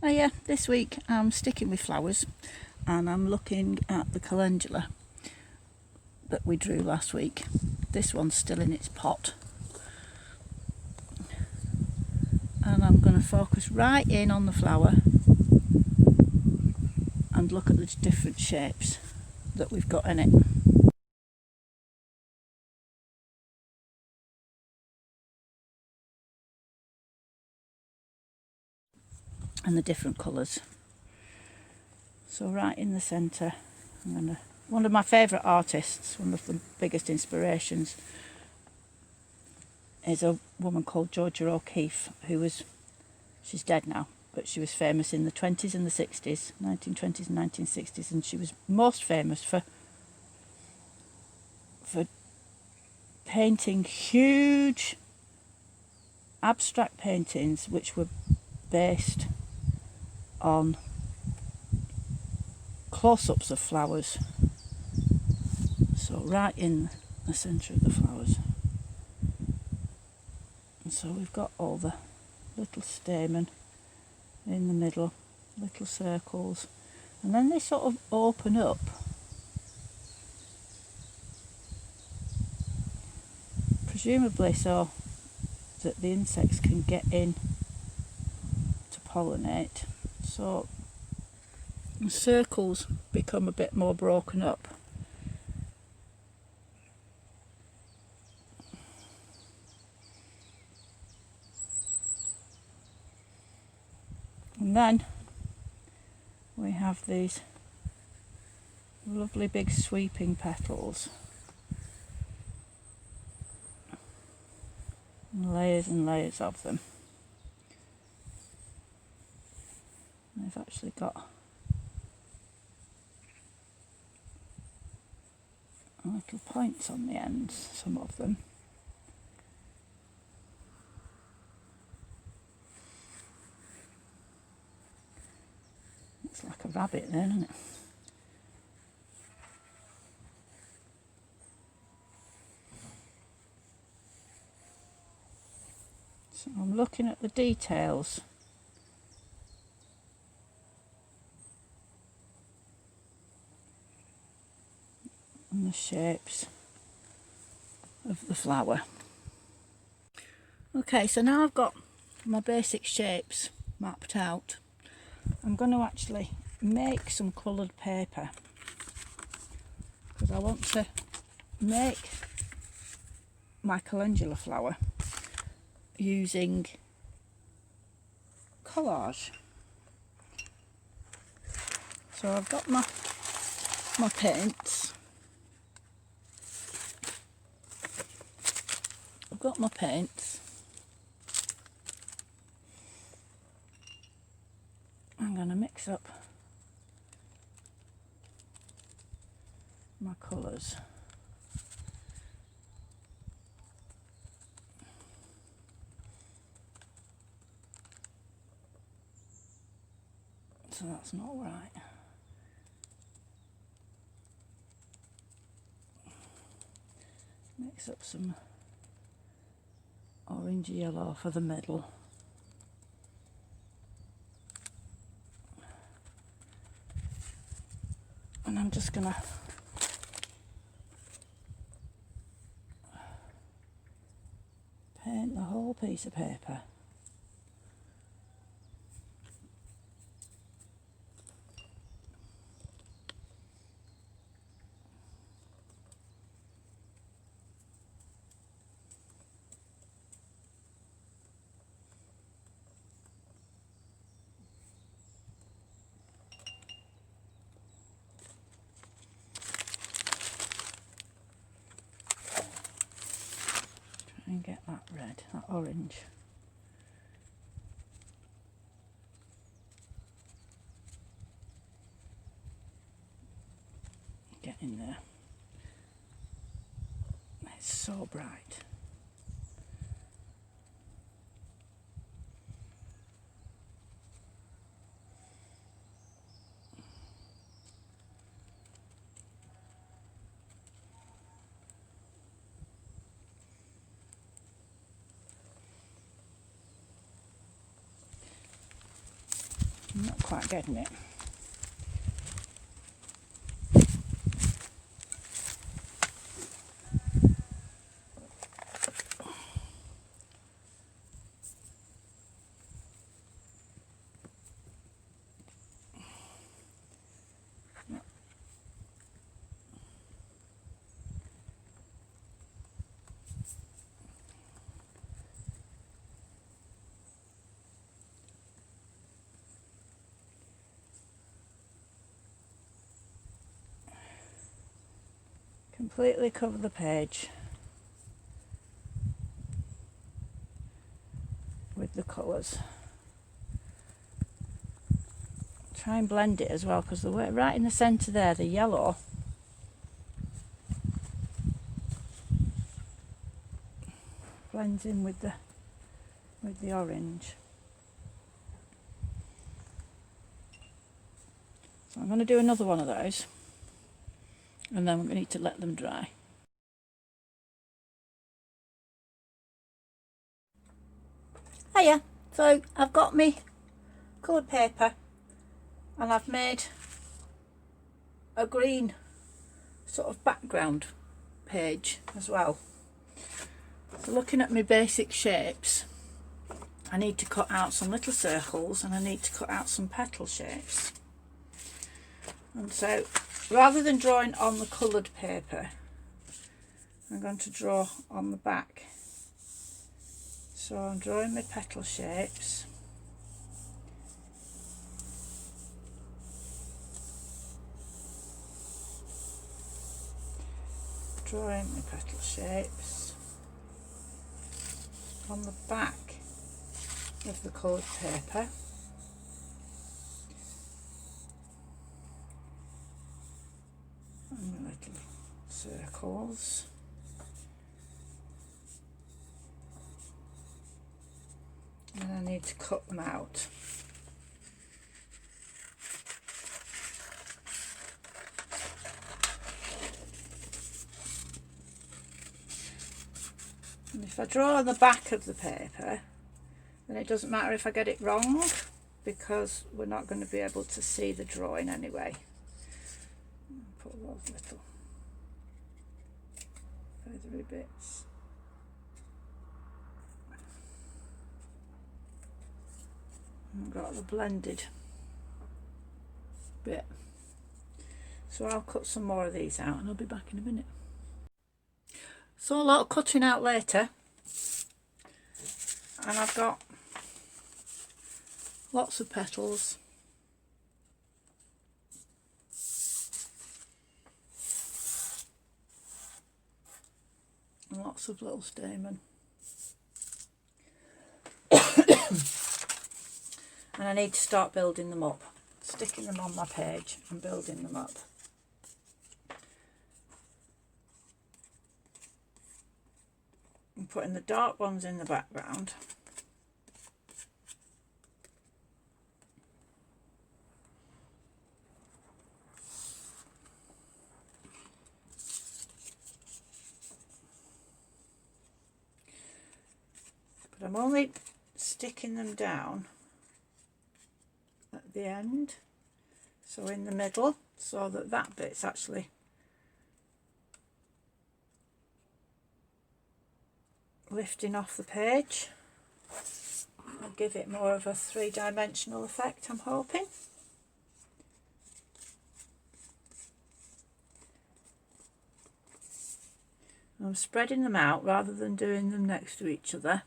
Oh yeah, this week I'm sticking with flowers and I'm looking at the calendula that we drew last week. This one's still in its pot. And I'm going to focus right in on the flower and look at the different shapes that we've got in it. And the different colours. So right in the centre, one of my favourite artists, one of the biggest inspirations, is a woman called Georgia O'Keeffe, she's dead now, but she was famous in the 20s and the 60s, 1920s and 1960s, and she was most famous for painting huge abstract paintings which were based on close-ups of flowers. So right in the centre of the flowers. And so we've got all the little stamen in the middle, little circles, and then they sort of open up. Presumably so that the insects can get in to pollinate. So the circles become a bit more broken up. And then we have these lovely big sweeping petals. And layers of them. They've actually got little points on the ends, some of them. It's like a rabbit then, isn't it? So I'm looking at the details. And the shapes of the flower. Okay, so now I've got my basic shapes mapped out. I'm going to actually make some coloured paper because I want to make my calendula flower using collage. So I've got my paints. I'm going to mix up my colours. So that's not right. Mix up some orange yellow for the middle. And I'm just going to paint the whole piece of paper. And get that red, that orange. Get in there. It's so bright. I'm not quite getting it. Completely cover the page with the colours. Try and blend it as well, because the way right in the centre there, the yellow blends in with the orange. So I'm going to do another one of those, and then we're going to need to let them dry. Hiya, so I've got my coloured paper and I've made a green sort of background page as well. So looking at my basic shapes, I need to cut out some little circles and I need to cut out some petal shapes. And so rather than drawing on the coloured paper, I'm going to draw on the back. So I'm drawing my petal shapes. Drawing my petal shapes on the back of the coloured paper. And my little circles. And I need to cut them out. And if I draw on the back of the paper, then it doesn't matter if I get it wrong, because we're not going to be able to see the drawing anyway. Put those little feathery bits. I've got the blended bit. So I'll cut some more of these out and I'll be back in a minute. So a lot of cutting out later, and I've got lots of petals. And lots of little stamen. And I need to start building them up, sticking them on my page and building them up. I'm putting the dark ones in the background. But I'm only sticking them down at the end, so in the middle, so that that bit's actually lifting off the page. I'll give it more of a three-dimensional effect, I'm hoping. I'm spreading them out rather than doing them next to each other.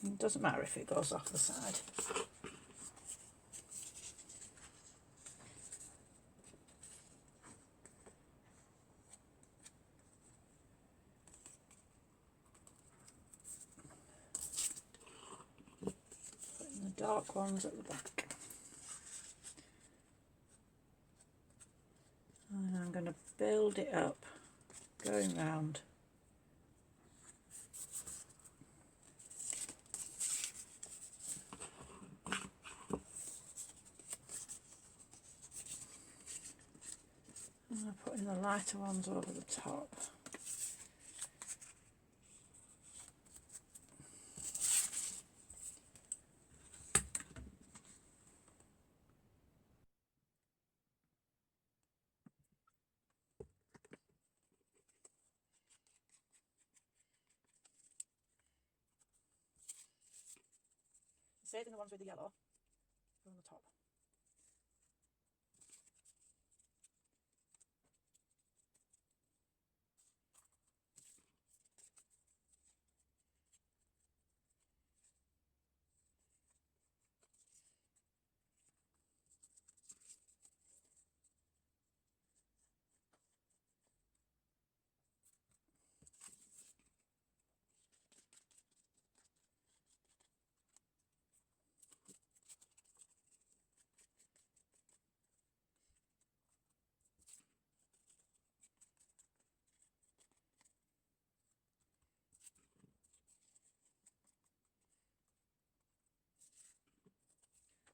It doesn't matter if it goes off the side. Putting the dark ones at the back. And I'm going to build it up, going round. putting the lighter ones over the top. Saving the ones with the yellow on the top.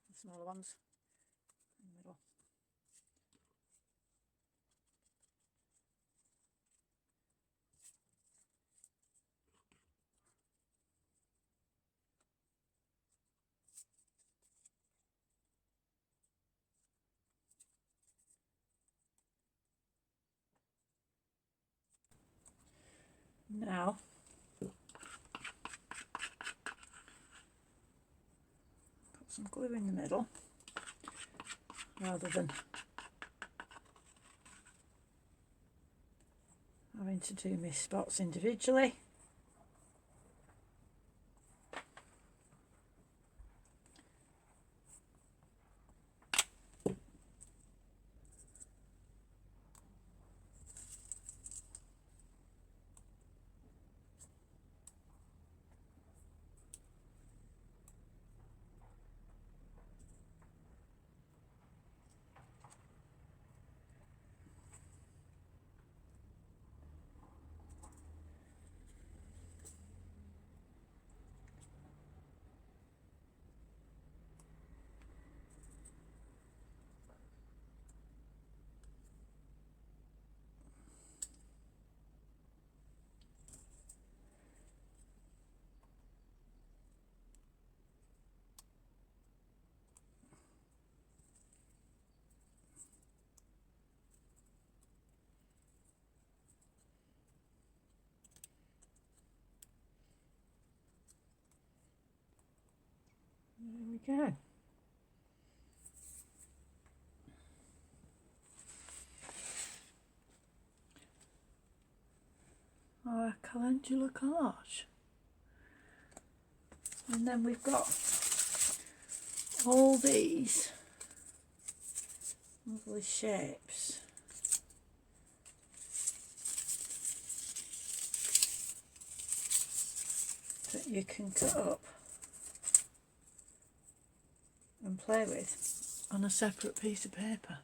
The smaller ones in the middle. Now put some glue in the middle rather than having to do my spots individually. There we go. Our calendula collage. And then we've got all these lovely shapes that you can cut up and play with on a separate piece of paper.